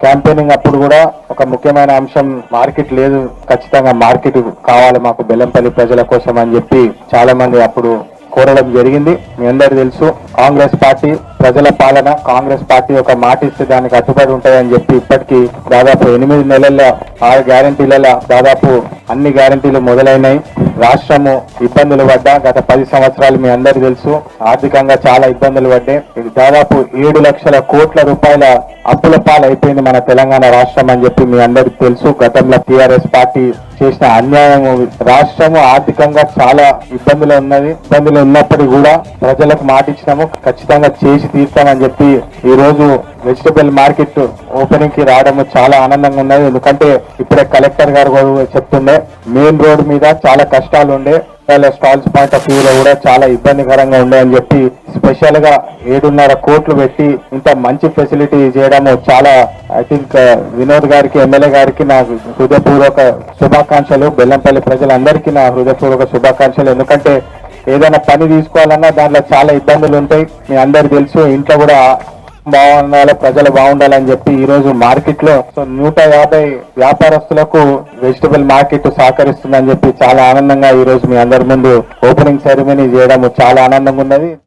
Campaigning అప్పుడు కూడా ఒక ముఖ్యమైన అంశం మార్కెట్ లేదు, ఖచ్చితంగా మార్కెట్ కావాలి మాకు బెల్లంపల్లి ప్రజల కోసం అని చెప్పి చాలా మంది అప్పుడు కోరడం జరిగింది. మీ అందరికీ తెలుసు కాంగ్రెస్ పార్టీ ప్రజల పాలన, కాంగ్రెస్ పార్టీ ఒక మాట ఇస్తే దానికి కట్టుబడి ఉంటాయని చెప్పి ఇప్పటికీ దాదాపు 8 నెలల 6 గ్యారంటీల దాదాపు అన్ని గ్యారంటీలు మొదలైనాయి. రాష్ట్రము ఇబ్బందులు పడ్డా గత 10 సంవత్సరాలు మీ అందరికీ తెలుసు ఆర్థికంగా చాలా ఇబ్బందులు పడ్డాయి. ఇది దాదాపు 7 లక్షల కోట్ల రూపాయల అప్పుల పాలు అయిపోయింది మన తెలంగాణ రాష్ట్రం అని చెప్పి మీ అందరికీ తెలుసు. గతంలో టీఆర్ఎస్ పార్టీ చేసిన అన్యాయం, రాష్ట్రము ఆర్థికంగా చాలా ఇబ్బందులు ఉన్నప్పటికీ కూడా ప్రజలకు మాట ఇచ్చినాము, ఖచ్చితంగా చేసి తీర్తామని చెప్పి ఈ రోజు వెజిటబుల్ మార్కెట్ ఓపెనింగ్ కి రావడం చాలా ఆనందంగా ఉన్నది. ఎందుకంటే ఇప్పుడే కలెక్టర్ గారు చెప్తుండే మెయిన్ రోడ్ మీద చాలా కష్టాలు ఉండే, స్టాల్స్ పాయింట్ ఆఫ్ వ్యూ లో కూడా చాలా ఇబ్బందికరంగా ఉండే అని చెప్పి స్పెషల్ గా 7.5 కోట్లు పెట్టి ఇంత మంచి ఫెసిలిటీ చేయడం చాలా ఐ థింక్ వినోద్ గారికి, ఎమ్మెల్యే గారికి నా హృదయపూర్వక శుభాకాంక్షలు. బెల్లంపల్లి ప్రజలందరికీ నా హృదయపూర్వక శుభాకాంక్షలు. ఎందుకంటే ఏదైనా పని తీసుకోవాలన్నా దాంట్లో చాలా ఇబ్బందులు ఉంటాయి. మీ అందరికి తెలుసు. ఇంట్లో కూడా బాగుండాలి, ప్రజలు బాగుండాలని చెప్పి ఈ రోజు మార్కెట్ లో 150 వ్యాపారస్తులకు వెజిటబుల్ మార్కెట్ సహకరిస్తుందని చెప్పి చాలా ఆనందంగా ఈ రోజు మీ అందరి ముందు ఓపెనింగ్ సెరమనీ చేయడం చాలా ఆనందంగా ఉన్నది.